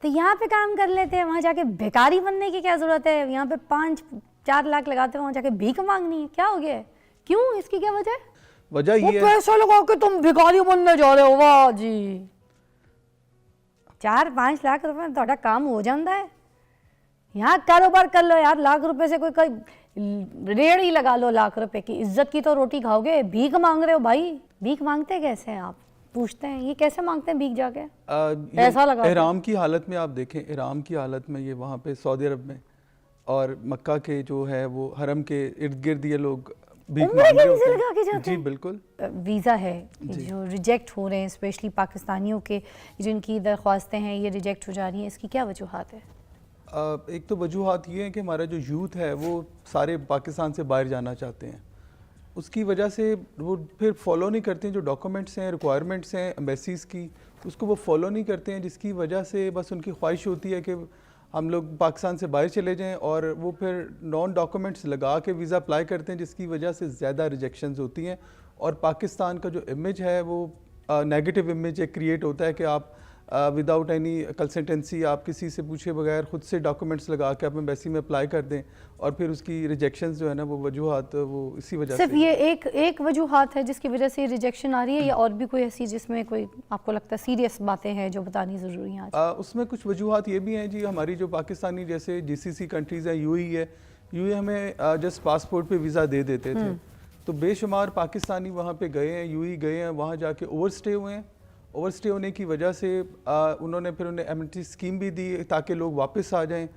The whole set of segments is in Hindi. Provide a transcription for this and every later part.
तो यहाँ पे काम कर लेते हैं, वहाँ जाके भिखारी बनने की क्या ज़रूरत है? यहाँ पे 5-4 लाख लगाते हैं, वहाँ जाके भीख मांगनी है, क्या हो गया है? क्यों, इसकी क्या वजह है? वजह ये है पैसा लगा के तुम भिखारी बनने जा रहे हो, वाह जी। 4-5 लाख रुपए में थोड़ा काम हो जाता है। यहाँ कारोबार कर लो यार, लाख रुपए से कोई रेड़ ही लगा लो, लाख रुपए की इज्जत की तो रोटी खाओगे। भीख मांग रहे हो भाई, भीख मांगते कैसे हैं आप? पूछते हैं ये कैसे मांगते हैं भीख जाके? पैसा लगा। इहराम की हालत में आप देखें, इहराम की हालत में ये वहाँ पे सऊदी अरब में और मक्का के जो है वो हरम के इर्द गिर्द ये लोग भीख मांग रहे होते लगा के जाते हैं। हैं। जी बिल्कुल। वीज़ा है जो रिजेक्ट हो रहे हैं, स्पेशली पाकिस्तानियों के जिनकी दरख्वास्तें हैं ये रिजेक्ट हो जा रही हैं, इसकी क्या वजूहात है? एक तो वजूहात ये है कि हमारा जो यूथ है वो सारे पाकिस्तान से बाहर जाना चाहते हैं, उसकी वजह से वो फिर फॉलो नहीं करते हैं जो डॉक्यूमेंट्स हैं, रिक्वायरमेंट्स हैं एम्बेसीज़ की, उसको वो फॉलो नहीं करते हैं, जिसकी वजह से बस उनकी ख्वाहिश होती है कि हम लोग पाकिस्तान से बाहर चले जाएं और वो फिर नॉन डॉक्यूमेंट्स लगा के वीज़ा अप्लाई करते हैं, जिसकी वजह से ज़्यादा रिजेक्शंस होती हैं और पाकिस्तान का जो इमेज है वो नेगेटिव इमेज एक क्रिएट होता है कि आप विदाउट एनी कंसल्टेंसी, आप किसी से पूछे बगैर खुद से डॉक्यूमेंट्स लगा के आप एम्बेसी में अप्लाई कर दें और फिर उसकी रिजेक्शंस जो है ना वो वजूहात वो इसी वजह सिर्फ से। ये एक वजूहात है जिसकी वजह से रिजेक्शन आ रही है, या और भी कोई ऐसी जिसमें कोई आपको लगता है सीरियस बातें हैं जो बतानी ज़रूरी हैं आज? उसमें कुछ वजूहात ये भी हैं जी, हमारी जो पाकिस्तानी जैसे जीसीसी कंट्रीज़ हैं, यूएई है, यूएई हमें जस्ट पासपोर्ट पे वीज़ा दे देते थे, तो बेशुमार पाकिस्तानी वहाँ पे गए हैं, यूएई गए हैं, वहाँ जाके ओवरस्टे हुए हैं। ओवरस्टे होने की वजह से उन्होंने फिर उन्हें एमिनिटी स्कीम भी दी ताकि लोग वापस आ जाएं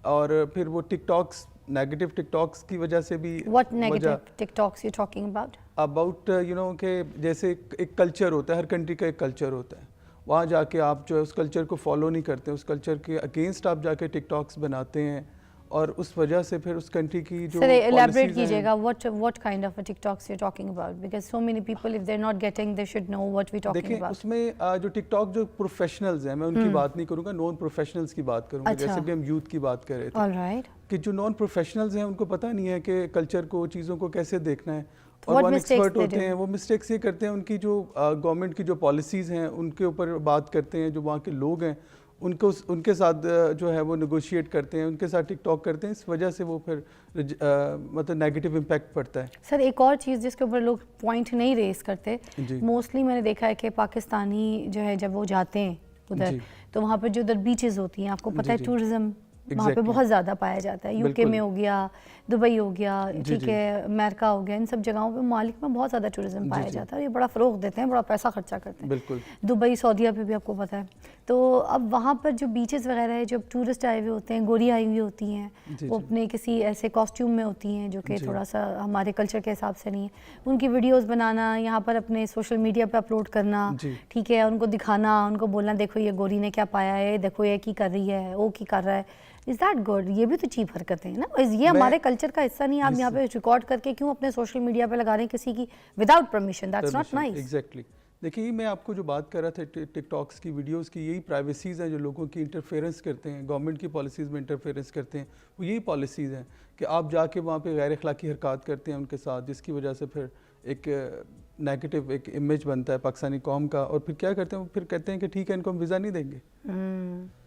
और फिर वो टिकटॉक्स, नेगेटिव टिकटॉक्स की वजह से भी। What negative TikToks you talking about you know कि जैसे एक कल्चर होता है, हर कंट्री का एक कल्चर होता है, वहाँ जाके आप जो है उस कल्चर को फॉलो नहीं करते, उस कल्चर के अगेंस्ट आप जाके टिकटॉक्स बनाते हैं और उस वजह से फिर उस कंट्री की जो सर एलैबोरेट कीजिएगा, what kind of a TikToks you are talking about, because so many people if they are not getting they should know what we talking about. उसमें जो टिकटॉक जो प्रोफेशनल्स हैं, मैं उनकी बात नहीं करूंगा, नॉन प्रोफेशनल्स की बात करूंगा। जैसे कि हम यूथ की बात कर रहे थे, ऑलराइट, कि जो नॉन प्रोफेशनल्स हैं उनको पता नहीं है कि कल्चर को, चीज़ों को कैसे देखना है और वो एक्सपर्ट होते हैं, वो मिस्टेक्स ये करते हैं, उनकी जो गवर्नमेंट की जो पॉलिसीज़ हैं उनके ऊपर बात करते हैं, जो वहाँ के लोग हैं उनके साथ जो है वो नेगोशिएट करते हैं, उनके साथ टिकटॉक करते हैं, इस वजह से वो फिर मतलब नेगेटिव इम्पैक्ट पड़ता है। सर एक और चीज़ जिसके ऊपर लोग पॉइंट नहीं रेस करते, मोस्टली मैंने देखा है कि पाकिस्तानी जो है जब वो जाते हैं उधर तो वहाँ पर जो उधर बीचेस होती हैं, आपको पता है टूरिज्म वहाँ पे बहुत ज़्यादा पाया जाता है, यूके में हो गया, दुबई हो गया, ठीक है, अमेरिका हो गया, इन सब जगहों पे मालिक में बहुत ज़्यादा टूरिज्म पाया जाता है, ये बड़ा फ़रोग देते हैं, बड़ा पैसा खर्चा करते हैं। बिल्कुल। दुबई, सऊदीया पे भी आपको पता है। तो अब वहाँ पर जो बीचेस वगैरह है, जब टूरिस्ट आए हुए होते हैं, गोरी आई हुई होती हैं, वो अपने किसी ऐसे कॉस्ट्यूम में होती हैं जो कि थोड़ा सा हमारे कल्चर के हिसाब से नहीं है, उनकी वीडियोज़ बनाना, यहाँ पर अपने सोशल मीडिया पर अपलोड करना, ठीक है, उनको दिखाना, उनको बोलना देखो ये गोरी ने क्या पाया है, देखो ये की कर रही है, वो की कर रहा है। Is that good? ये भी तो चीप हरकतें हैं ना, ये हमारे कल्चर का हिस्सा नहीं है। आप यहाँ पे रिकॉर्ड करके क्यों अपने सोशल मीडिया पे लगा रहे हैं किसी की without permission? That's not nice. Exactly. देखिए मैं आपको जो बात कर रहा था टिकटॉक्स की वीडियोस की, यही प्राइवेसीज़ हैं जो लोगों की इंटरफेरेंस करते हैं, गवर्नमेंट की पॉलिसीज़ में इंटरफेरेंस करते हैं, वो यही पॉलिसीज़ हैं कि आप जाके वहाँ पे गैर अखलाकी हरकत करते हैं उनके साथ, जिसकी वजह से फिर एक नेगेटिव एक इमेज बनता है पाकिस्तानी कौम का, और फिर क्या करते हैं, वो फिर कहते हैं कि ठीक है इनको हम वीज़ा नहीं देंगे।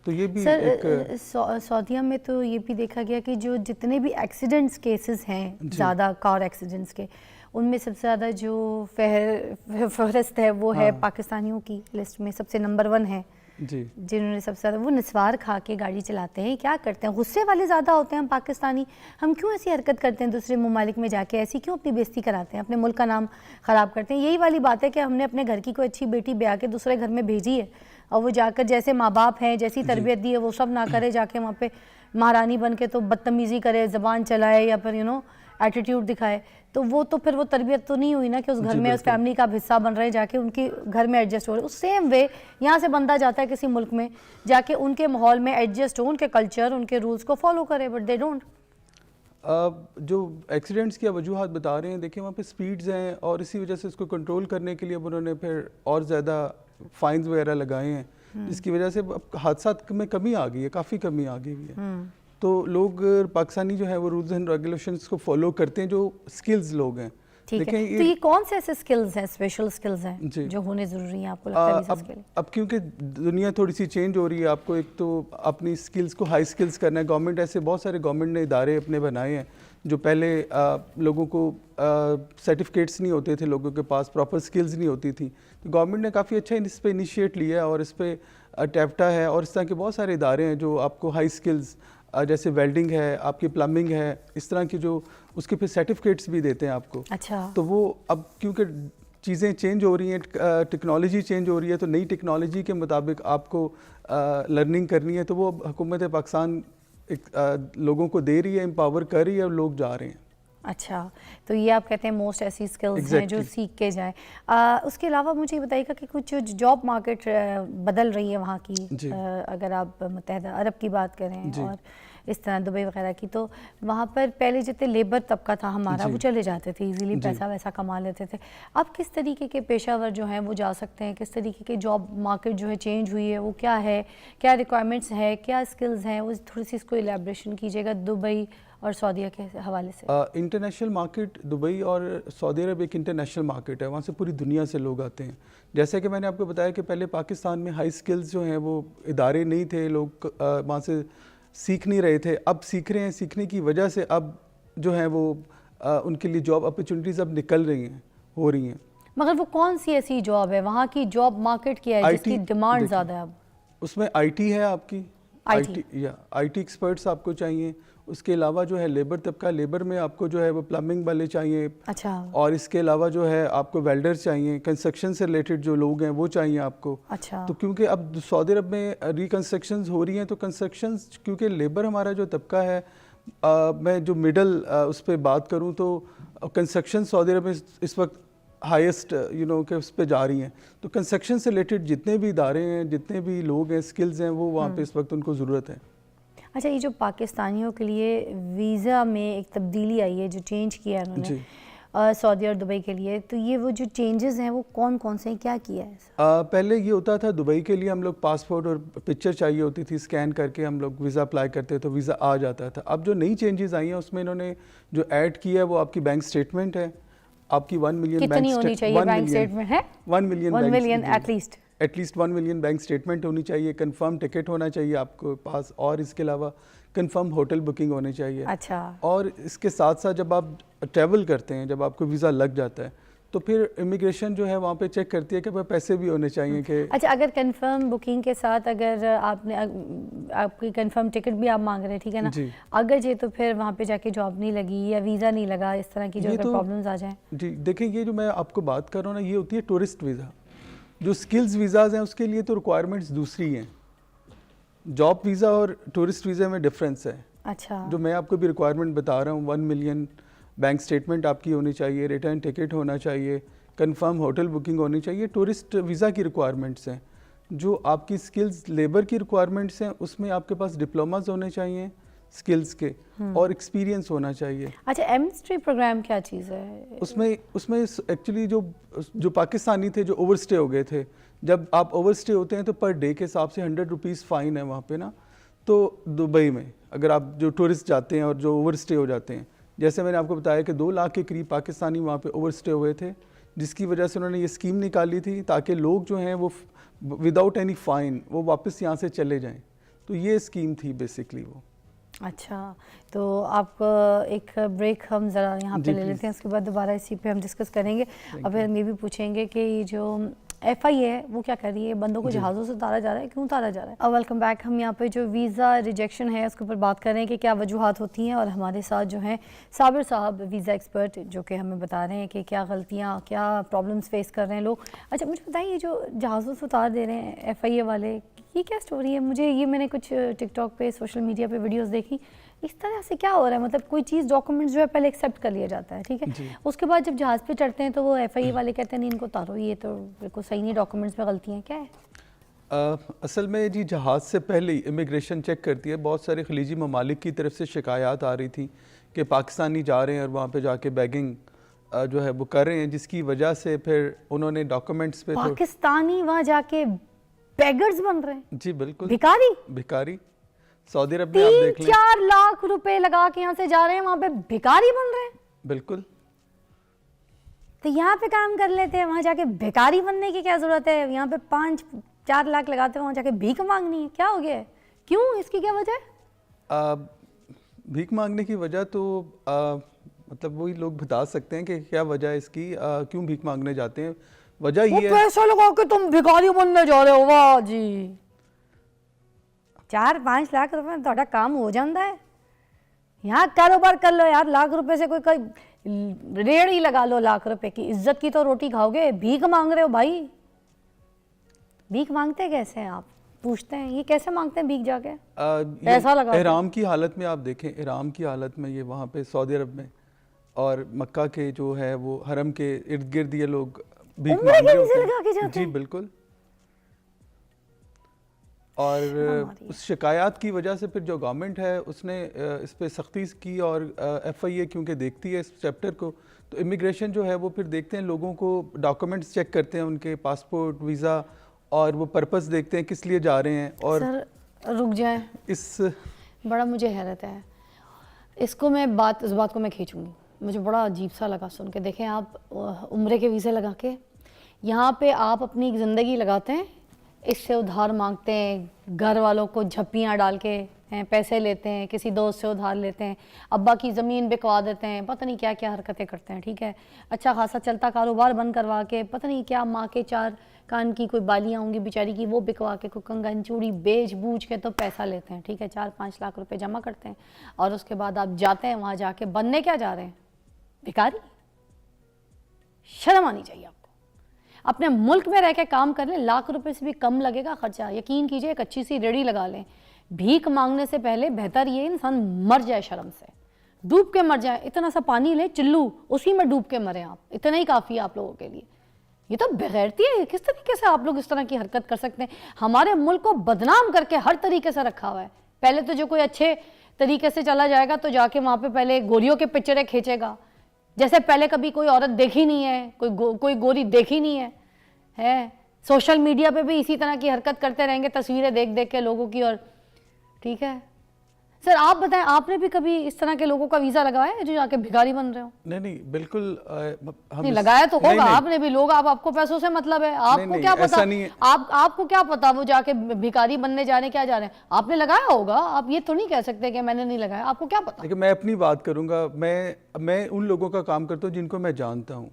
तो ये भी सर सऊदीया में तो ये भी देखा गया कि जो जितने भी एक्सीडेंट्स केसेस हैं ज़्यादा कार एक्सीडेंट्स के, उनमें सबसे ज़्यादा जो फहरिस्त है वो है पाकिस्तानियों की लिस्ट में सबसे नंबर 1 है जी, जिन्होंने सबसे ज़्यादा, वो निस्वार खा के गाड़ी चलाते हैं, क्या करते हैं, गुस्से वाले ज़्यादा होते हैं हम पाकिस्तानी। हम क्यों ऐसी हरकत करते हैं दूसरे ममालिक में जाके, ऐसी क्यों अपनी बेइज्जती कराते हैं, अपने मुल्क का नाम ख़राब करते हैं? यही वाली बात है कि हमने अपने घर की कोई अच्छी बेटी ब्याह के दूसरे घर में भेजी है और वो जाकर जैसे माँ बाप हैं, जैसी तरबियत दी है वो सब ना करे, जाके वहाँ पे महारानी बन के तो बदतमीज़ी करे, ज़बान चलाए या फिर एटीट्यूड दिखाए, तो वो तो फिर वो तरबियत तो नहीं हुई ना कि उस घर में उस फैमिली का हिस्सा बन रहे, जाके उनके घर में एडजस्ट हो रहे। उस सेम वे यहाँ से बंदा जाता है किसी मुल्क में, जाके उनके माहौल में एडजस्ट हो, उनके कल्चर, उनके रूल्स को फॉलो करे, बट दे डोंट। जो एक्सीडेंट्स की वजूहत बता रहे हैं, देखिए वहाँ पे स्पीड्स हैं और इसी वजह से इसको कंट्रोल करने के लिए उन्होंने फिर और ज़्यादा फाइन्स वगैरह लगाए हैं, जिसकी वजह से हादसात में कमी आ गई है, काफ़ी कमी आ गई है। तो लोग पाकिस्तानी जो है वो रूल्स एंड रेगुलेशंस को फॉलो करते हैं, जो स्किल्स लोग हैं, ठीक है। देखें तो ये कौन से ऐसे स्किल्स हैं, स्पेशल स्किल्स हैं जी। जो होने ज़रूरी हैं आपको लगता है वीज़ा के लिए? अब क्योंकि दुनिया थोड़ी सी चेंज हो रही है, आपको एक तो अपनी स्किल्स को हाई स्किल्स करना है। गवर्नमेंट ऐसे बहुत सारे गवर्नमेंट ने इदारे अपने बनाए हैं जो पहले लोगों को सर्टिफिकेट्स नहीं होते थे, लोगों के पास प्रॉपर स्किल्स नहीं होती थी, तो गवर्नमेंट ने काफ़ी अच्छा इस पर इनिशिएट लिया है और इस पर टैप्टा है और इस तरह के बहुत सारे इदारे हैं जो आपको हाई स्किल्स जैसे वेल्डिंग है, आपकी प्लम्बिंग है, इस तरह की जो उसके फिर सर्टिफिकेट्स भी देते हैं आपको। अच्छा। तो वो अब क्योंकि चीज़ें चेंज हो रही हैं, टेक्नोलॉजी चेंज हो रही है, तो नई टेक्नोलॉजी के मुताबिक आपको लर्निंग करनी है, तो वो हुकूमत पाकिस्तान लोगों को दे रही है, एम्पावर कर रही है और लोग जा रहे हैं। अच्छा, तो ये आप कहते हैं मोस्ट ऐसी स्किल्स हैं जो सीख के जाएं। उसके अलावा मुझे ये बताइएगा कि कुछ जॉब मार्केट बदल रही है वहाँ की, अगर आप मुत्तहदा अरब की बात करें और इस तरह दुबई वगैरह की, तो वहाँ पर पहले जितने लेबर तबका था हमारा वो चले जाते थे, इजीली पैसा वैसा कमा लेते थे। अब किस तरीके के पेशावर जो हैं वो जा सकते हैं, किस तरीके की जॉब मार्केट जो है चेंज हुई है, वो क्या है, क्या रिक्वायरमेंट्स है, क्या स्किल्स हैं, वो थोड़ी सी इसको इलेब्रेशन कीजिएगा दुबई और सऊदीया के हवाले से। इंटरनेशनल मार्केट दुबई और सऊदी अरब एक इंटरनेशनल मार्केट है, वहाँ से पूरी दुनिया से लोग आते हैं। जैसे कि मैंने आपको बताया कि पहले पाकिस्तान में हाई स्किल्स जो हैं वो इदारे नहीं थे, लोग वहाँ से सीख नहीं रहे थे, अब सीख रहे हैं। सीखने की वजह से अब जो है वो उनके लिए जॉब अपॉर्चुनिटीज़ अब निकल रही हैं, हो रही हैं। मगर वो कौन सी ऐसी जॉब है, वहाँ की जॉब मार्केट क्या है जिसकी डिमांड ज़्यादा है? अब उसमें आईटी है, आपकी आईटी एक्सपर्ट्स आपको चाहिए। उसके अलावा जो है लेबर तबका, लेबर में आपको जो है वो प्लम्बिंग वाले चाहिए। अच्छा। और इसके अलावा जो है आपको वेल्डर्स चाहिए, कंस्ट्रक्शन से रिलेटेड जो लोग हैं वो चाहिए आपको। अच्छा। तो क्योंकि अब सऊदी अरब में रिकंस्ट्रक्शंस हो रही हैं, तो कंस्ट्रक्शंस क्योंकि लेबर हमारा जो तबका है, मैं जो मिडल उस पर बात करूँ तो कंस्ट्रक्शन सऊदी अरब में इस वक्त हाईएस्ट के उस पर जा रही हैं। तो कंस्ट्रक्शन से रिलेटेड जितने भी इदारे हैं, जितने भी लोग हैं, स्किल्स हैं, वो वहाँ पे इस वक्त उनको ज़रूरत है। अच्छा, ये जो पाकिस्तानियों के लिए वीज़ा में एक तब्दीली आई है, जो चेंज किया है उन्होंने सऊदी और दुबई के लिए, तो ये वो जो चेंजेस हैं वो कौन कौन से हैं, क्या किया है? पहले ये होता था दुबई के लिए हम लोग पासपोर्ट और पिक्चर चाहिए होती थी, स्कैन करके हम लोग वीज़ा अप्लाई करते तो वीज़ा आ जाता था। अब जो नई चेंजेस आई हैं उसमें इन्होंने जो ऐड किया है वो आपकी बैंक स्टेटमेंट है, आपकी 1 मिलियन बैंक स्टेटमेंट है, 1 million at least 1 million bank statement होनी चाहिए, कंफर्म टिकट होना चाहिए आपको पास, और इसके अलावा कंफर्म होटल बुकिंग होनी चाहिए। अच्छा। और इसके साथ साथ जब आप ट्रैवल करते हैं, जब आपको वीज़ा लग जाता है, तो फिर इमिग्रेशन जो है वहाँ पे चेक करती है कि भाई पैसे भी होने चाहिए कि। अच्छा, अगर कंफर्म बुकिंग के साथ अगर आपने आपकी कंफर्म टिकट भी आप मांग रहे हैं, ठीक है ना, अगर ये तो फिर वहाँ पे जाके जॉब नहीं लगी या वीज़ा नहीं लगा, इस तरह की जो प्रॉब्लम्स आ जाएं। जी देखिए, ये जो मैं आपको बात कर रहा हूँ ना, ये होती है टूरिस्ट वीज़ा। जो स्किल्स वीज़ाज़ हैं उसके लिए तो रिक्वायरमेंट्स दूसरी हैं। जॉब वीज़ा और टूरिस्ट वीज़ा में डिफरेंस है। अच्छा। जो मैं आपको भी रिक्वायरमेंट बता रहा हूँ, 1 मिलियन बैंक स्टेटमेंट आपकी होनी चाहिए, रिटर्न टिकट होना चाहिए, कंफर्म होटल बुकिंग होनी चाहिए। टूरिस्ट वीज़ा की रिक्वायरमेंट्स हैं। जो आपकी स्किल्स लेबर की रिक्वायरमेंट्स हैं उसमें आपके पास डिप्लोमास होने चाहिए स्किल्स के, और एक्सपीरियंस होना चाहिए। अच्छा, एमनेस्टी प्रोग्राम क्या चीज़ है? उसमें एक्चुअली जो पाकिस्तानी थे जो ओवरस्टे हो गए थे, जब आप ओवरस्टे होते हैं तो पर डे के हिसाब से 100 रुपीज़ फ़ाइन है वहाँ पे ना। तो दुबई में अगर आप जो टूरिस्ट जाते हैं और जो ओवरस्टे हो जाते हैं, जैसे मैंने आपको बताया कि 2 लाख के करीब पाकिस्तानी वहाँ पे ओवरस्टे हुए थे, जिसकी वजह से उन्होंने ये स्कीम निकाली थी ताकि लोग जो हैं वो विदाउट एनी फ़ाइन वो वापस यहाँ से चले जाएँ। तो ये स्कीम थी बेसिकली वो। अच्छा, तो आप एक ब्रेक हम ज़रा यहाँ पे ले लेते हैं, उसके बाद दोबारा इसी पे हम डिस्कस करेंगे। अब हम ये भी पूछेंगे कि जो FI है वो क्या कर रही है, बंदों को जहाज़ों से उतारा जा रहा है, क्यों उतारा जा रहा है? अब वेलकम बैक। हम यहाँ पे जो वीज़ा रिजेक्शन है उसके ऊपर बात कर रहे हैं कि क्या वजूहात होती हैं, और हमारे साथ जो हैं साबिर साहब वीज़ा एक्सपर्ट, जो कि हमें बता रहे हैं कि क्या गलतियाँ, क्या प्रॉब्लम्स फेस कर रहे हैं लोग। अच्छा, मुझे बताइए, जो जहाज़ों से उतार दे रहे हैं FIA वाले, ये क्या स्टोरी है? मैंने कुछ टिकटॉक पे, सोशल मीडिया पे वीडियोस देखी, इस तरह से क्या हो रहा है? मतलब कोई चीज़ डॉक्यूमेंट्स जो है पहले एक्सेप्ट कर लिया जाता है, ठीक है, उसके बाद जब जहाज़ पे चढ़ते हैं तो वो FIA वाले कहते हैं नहीं इनको उतारो, ये तो बिल्कुल सही नहीं, डॉक्यूमेंट्स में गलतियाँ हैं, क्या है? असल में जी जहाज़ से पहले इमिग्रेशन चेक करती है। बहुत सारे खलीजी ममालिक की तरफ से शिकायत आ रही थी कि पाकिस्तानी जा रहे हैं और वहाँ पे जाके बैगिंग जो है वो कर रहे हैं, जिसकी वजह से फिर उन्होंने डॉक्यूमेंट्स पे पाकिस्तानी वहाँ जाके बेगर्स बन रहे हैं। जी बिल्कुल, भिखारी। सऊदी अरब में आप देख लें, 3-4 लाख रुपए लगा के यहाँ से जा रहे हैं, वहाँ पे भिखारी बन रहे हैं। बिल्कुल। तो यहाँ पे काम कर लेते हैं, वहाँ जाके भिखारी बनने की क्या ज़रूरत है? यहाँ पे 5-4 लाख लगाते हैं, वहाँ जाके भीख मांगनी है, क्या हो गया है? क्यों, इसकी क्या वजह है? भीख मांगने की वजह तो मतलब वही लोग बता सकते हैं कि क्या वजह है इसकी, क्यों भीख मांगने जाते हैं। वजह ये है, पैसा लगा के तुम भिखारी बनने जा रहे हो, वाह जी। 4-5 लाख रुपए में ਤੁਹਾਡਾ काम हो जाता है। यहाँ कारोबार कर लो यार, लाख रुपए से कोई रेड़ी लगा लो, लाख रुपए की इज्जत की तो रोटी खाओगे। भीख मांग रहे हो भाई, भीख मांगते कैसे हैं आप? पूछते हैं ये कैसे मांगते हैं भीख जाके? पैसा लगा। इहराम की हालत में आप देखें, इहराम की हालत में ये वहाँ पे सऊदी अरब में और मक्का के जो है वो हरम के इर्द गिर्द ये लोग भीख उम्र मांग के रहे वीज़े होते लगा के हैं। जाते जी हैं? बिल्कुल। और उस शिकायत की वजह से फिर जो गवर्नमेंट है उसने इस पे सख्ती की और FIA क्योंकि देखती है इस चैप्टर को, तो इमिग्रेशन जो है वो फिर देखते हैं लोगों को, डॉक्यूमेंट्स चेक करते हैं, उनके पासपोर्ट, वीज़ा, और वो पर्पस देखते हैं किस लिए जा रहे हैं। और सर रुक जाए, इस बड़ा मुझे हैरत है इसको, मैं इस बात को मैं खींचूंगी। मुझे बड़ा अजीब सा लगा सुन के। देखें आप, उम्रे के वीज़े लगा के यहाँ पे आप अपनी ज़िंदगी लगाते हैं, इससे उधार मांगते हैं, घर वालों को झप्पियाँ डाल के हैं, पैसे लेते हैं, किसी दोस्त से उधार लेते हैं, अब्बा की ज़मीन बिकवा देते हैं, पता नहीं क्या क्या हरकतें करते हैं, ठीक है। अच्छा खासा चलता कारोबार बंद करवा के, पता नहीं क्या, माँ के 4 कान की कोई बालियाँ होंगी बेचारी की, वो बिकवा के, कोई कंगन चूड़ी बेच बूझ के तो पैसा लेते हैं, ठीक है। 4-5 लाख रुपए जमा करते हैं और उसके बाद आप जाते हैं वहाँ, जाके बनने क्या जा रहे हैं? भिखारी। शर्म आनी चाहिए आपको। अपने मुल्क में रह के काम कर लें, लाख रुपए से भी कम लगेगा खर्चा। यकीन कीजिए, एक अच्छी सी रेडी लगा लें। भीख मांगने से पहले बेहतर ये इंसान मर जाए, शर्म से डूब के मर जाए। इतना सा पानी ले चिल्लू, उसी में डूब के मरे आप, इतना ही काफ़ी है आप लोगों के लिए। ये तो बेगैरती है। किस तरीके से आप लोग इस तरह की हरकत कर सकते हैं? हमारे मुल्क को बदनाम करके हर तरीके से रखा हुआ है। पहले तो जो कोई अच्छे तरीके से चला जाएगा तो जाके वहाँ पे पहले गोरियों के पिक्चरें खींचेगा, जैसे पहले कभी कोई औरत देखी नहीं है, कोई गोरी देखी नहीं है। सोशल मीडिया पे भी इसी तरह की हरकत करते रहेंगे, तस्वीरें देख देख के लोगों की। और ठीक है सर, आप बताएं, आपने भी कभी इस तरह के लोगों का वीज़ा लगाया है जो जाके भिखारी बन रहे हो? नहीं बिल्कुल नहीं लगाया तो होगा आपने भी। लोग आपको पैसों से मतलब है, आपको क्या पता, आपको क्या पता वो जाके भिखारी बनने जा रहे हैं, क्या जा रहे हैं? आपने लगाया होगा, आप ये तो नहीं कह सकते कि मैंने नहीं लगाया। आपको क्या पता? देखिए, मैं अपनी बात करूंगा। मैं उन लोगों का काम करता हूँ जिनको मैं जानता हूँ।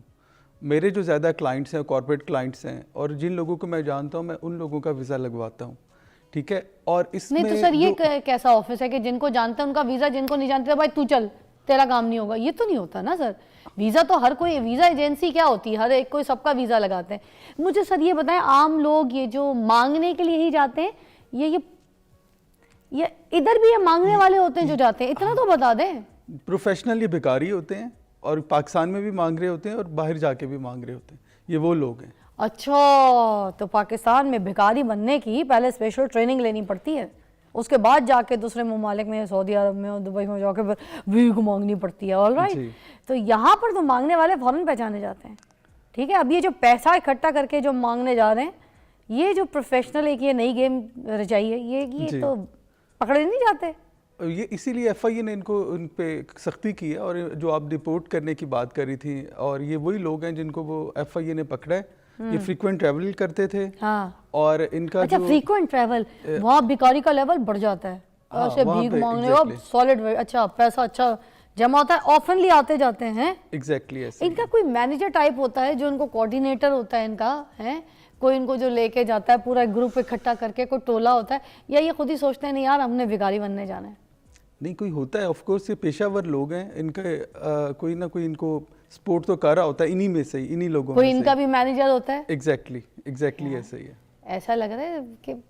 मेरे जो ज़्यादा क्लाइंट्स हैं, कॉर्पोरेट क्लाइंट्स हैं, और जिन लोगों को मैं जानता हूँ मैं उन लोगों का वीज़ा लगवाता हूँ, ठीक है। और इसमें नहीं तो सर ये कैसा ऑफिस है कि जिनको जानते हैं उनका वीज़ा, जिनको नहीं जानते भाई तू चल, तेरा काम नहीं होगा? ये तो नहीं होता ना सर। वीज़ा तो हर कोई, वीज़ा एजेंसी क्या होती है, हर एक कोई सबका वीज़ा लगाते हैं। मुझे सर ये बताएं, आम लोग ये जो मांगने के लिए ही जाते हैं, ये इधर भी ये मांगने वाले होते हैं जो जाते हैं? इतना तो बता दें। प्रोफेशनल ये भिखारी होते हैं, और पाकिस्तान में भी मांग रहे होते हैं और बाहर जाके भी मांग रहे होते हैं, ये वो लोग हैं। अच्छा, तो पाकिस्तान में भिखारी बनने की पहले स्पेशल ट्रेनिंग लेनी पड़ती है, उसके बाद जाके दूसरे ममालिक में, सऊदी अरब में और दुबई में जाके भीख मांगनी पड़ती है। All right. तो यहाँ पर तो मांगने वाले फौरन पहचाने जाते हैं, ठीक है। अब ये जो पैसा इकट्ठा करके जो मांगने जा रहे हैं, ये जो प्रोफेशनल एक ये नई गेम रचाई है, ये तो पकड़े नहीं जाते। ये इसीलिए FIA ने उन पे सख्ती की है। और जो आप डिपोर्ट करने की बात कर रही थी, और ये वही लोग हैं जिनको वो FIA ने पकड़ा है। ये फ्रीक्वेंट ट्रैवल करते थे। हाँ। और इनका अच्छा, फ्रीक्वेंट ट्रैवल, वहाँ भिखारी का लेवल बढ़ जाता है। ऐसे भीख मांगने का सॉलिड, अच्छा पैसा अच्छा जमा होता है, ऑफनली आते जाते हैं। एग्जैक्टली ऐसे। इनका कोई मैनेजर टाइप होता है जो इनको कोऑर्डिनेटर होता है इनका, है कोई इनको जो लेके जाता है, पूरा ग्रुप इकट्ठा करके कोई टोला होता है, या ये खुद ही सोचते हैं नहीं यार हमने भिखारी बनने जाना है? नहीं, कोई होता है। ऑफ कोर्स ये पेशावर लोग हैं, इनके कोई ना कोई इनको सपोर्ट तो कर रहा होता है, इन्हीं में से, इन्हीं लोगों में से। कोई इनका भी मैनेजर होता है। एग्जैक्टली ऐसा ही है। ऐसा लग रहा है कि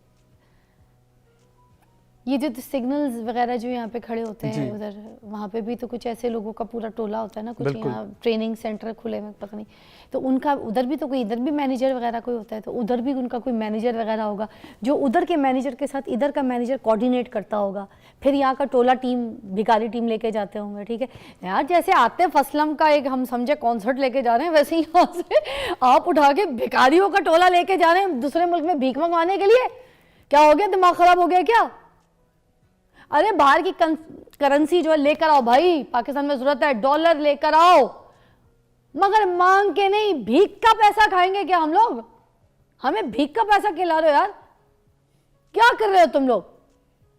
ये जो सिग्नल्स वगैरह जो यहाँ पे खड़े होते हैं उधर, वहाँ पे भी तो कुछ ऐसे लोगों का पूरा टोला होता है ना, कुछ यहाँ ट्रेनिंग सेंटर खुले में, पता नहीं, तो उनका उधर भी तो कोई, इधर भी मैनेजर वगैरह कोई होता है, तो उधर भी उनका कोई मैनेजर वगैरह होगा जो उधर के मैनेजर के साथ इधर का मैनेजर कोऑर्डिनेट करता होगा। फिर यहाँ का टोला टीम, भिखारी टीम लेके जाते होंगे, ठीक है यार। जैसे आतिफ असलम का एक हम समझे कॉन्सर्ट लेके जा रहे हैं, वैसे ही यहाँ से आप उठा के भिखारियों का टोला लेके जा रहे हैं दूसरे मुल्क में भीख मंगवाने के लिए। क्या हो गया, दिमाग खराब हो गया क्या? अरे बाहर की करेंसी जो है लेकर आओ भाई, पाकिस्तान में जरूरत है, डॉलर लेकर आओ, मगर मांग के नहीं, भीख का पैसा खाएंगे क्या हम लोग? हमें भीख का पैसा खिला रहे हो यार, क्या कर रहे हो तुम लोग?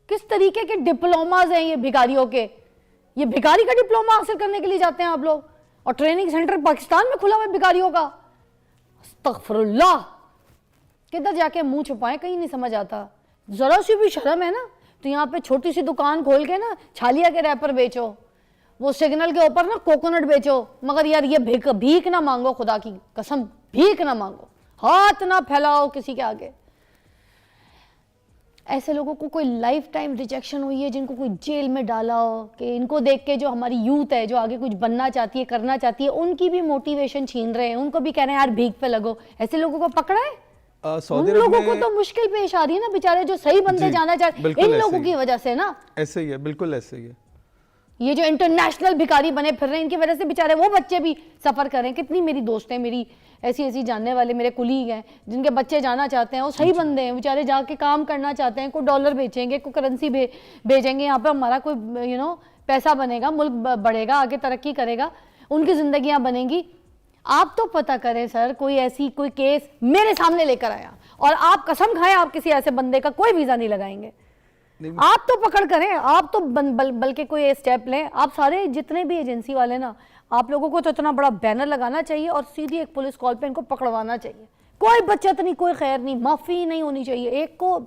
किस तरीके के डिप्लोमाज हैं ये भिखारियों के? ये भिखारी का डिप्लोमा हासिल करने के लिए जाते हैं आप लोग, और ट्रेनिंग सेंटर पाकिस्तान में खुला हुआ है भिखारियों का। अस्तगफिरुल्लाह, किधर जाके मुंह छुपाएं, कहीं नहीं समझ आता। जरा सी भी शर्म है ना तो यहाँ पे छोटी सी दुकान खोल के ना छालिया के रैपर बेचो, वो सिग्नल के ऊपर ना कोकोनट बेचो, मगर यार ये भीख ना मांगो, खुदा की कसम भीख ना मांगो, हाथ ना फैलाओ किसी के आगे। ऐसे लोगों को कोई लाइफ टाइम रिजेक्शन हुई है, जिनको कोई जेल में डाला हो, कि इनको देख के जो हमारी यूथ है जो आगे कुछ बनना चाहती है, करना चाहती है, उनकी भी मोटिवेशन छीन रहे हैं, उनको भी कह रहे हैं यार भीख पे लगो। ऐसे लोगों को पकड़ा है? उन लोगों को तो मुश्किल पेश आ रही है ना बेचारे, जो सही बंदे जाना चाहते, इन लोगों की वजह से ना। ऐसे ही है, बिल्कुल ऐसे ही है। ये जो इंटरनेशनल भिखारी बने फिर रहे हैं, इनकी वजह से बेचारे वो बच्चे भी सफर करें। कितनी मेरी दोस्त हैं, मेरी ऐसी जानने वाले मेरे कुलीग हैं, जिनके बच्चे जाना चाहते हैं, वो सही बंदे हैं बेचारे, जाके काम करना चाहते हैं, कोई डॉलर बेचेंगे, कोई करेंसी भेजेंगे, यहाँ पे हमारा कोई पैसा बनेगा, मुल्क बढ़ेगा, आगे तरक्की करेगा, उनकी जिंदगियां बनेंगी। आप तो पता करें सर, कोई केस मेरे सामने लेकर आया और आप कसम खाएं आप किसी ऐसे बंदे का कोई वीजा नहीं लगाएंगे। आप तो पकड़ करें, आप तो बल्कि कोई स्टेप लें। आप सारे जितने भी एजेंसी वाले ना, आप लोगों को तो इतना बड़ा बैनर लगाना चाहिए और सीधी एक पुलिस कॉल पे इनको पकड़वाना चाहिए। कोई बचत नहीं, कोई खैर नहीं, माफी नहीं होनी चाहिए। एक को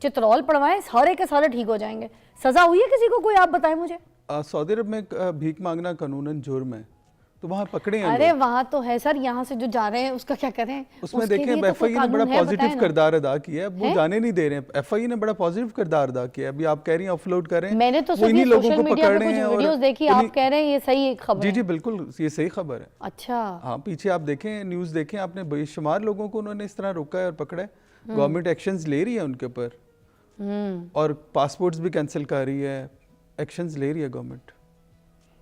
चित्रौल पड़वाएं, सारे के सारे ठीक हो जाएंगे। सजा हुई है किसी को कोई? आप बताएं मुझे। सऊदी अरब में भीख मांगना कानूनन जुर्म है, तो वहाँ पकड़े हैं अरे वहाँ तो है सर, यहाँ से जो जा रहे हैं उसका क्या करें? उसमें देखें एफआई ने बड़ा पॉजिटिव किरदार अदा किया है, वो जाने नहीं दे रहे हैं। एफआई ने बड़ा पॉजिटिव किरदार अदा किया है। अभी आप कह रही हैं ऑफलोड कर रहे हैं, मैंने तो इन्हीं लोगों को पकड़ रहे हैं। वीडियोस देखी, आप कह रहे हैं ये सही खबर है? जी बिल्कुल, ये सही खबर है। अच्छा हाँ, पीछे आप देखें, न्यूज देखें आपने, बेशुमार लोगों को उन्होंने इस तरह रोका है और पकड़ा है। गवर्नमेंट एक्शंस ले रही है उनके ऊपर, और पासपोर्ट्स भी कैंसिल कर रही है, एक्शंस ले रही है गवर्नमेंट।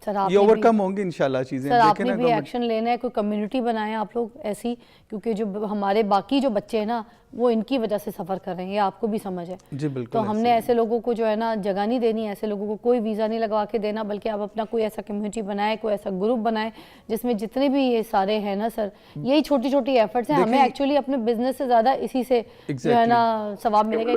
सर ये ओवरकम होंगी इंशाल्लाह चीजें। सर आपने भी एक्शन लेना है, कोई कम्युनिटी बनाएं आप लोग ऐसी, क्योंकि जो हमारे बाकी जो बच्चे हैं ना, वो इनकी वजह से सफ़र कर रहे हैं, ये आपको भी समझ है। जी बिल्कुल। तो हमने ऐसे लोगों को जो है ना जगह नहीं देनी, ऐसे लोगों को कोई वीज़ा नहीं लगवा के देना, बल्कि आप अपना कोई ऐसा कम्युनिटी बनाए, कोई ऐसा ग्रुप बनाए जिसमें जितने भी ये सारे हैं ना सर, यही छोटी छोटी एफर्ट्स हैं। हमें एक्चुअली अपने बिजनेस से ज़्यादा इसी से जो है ना सवाब मिलेगा।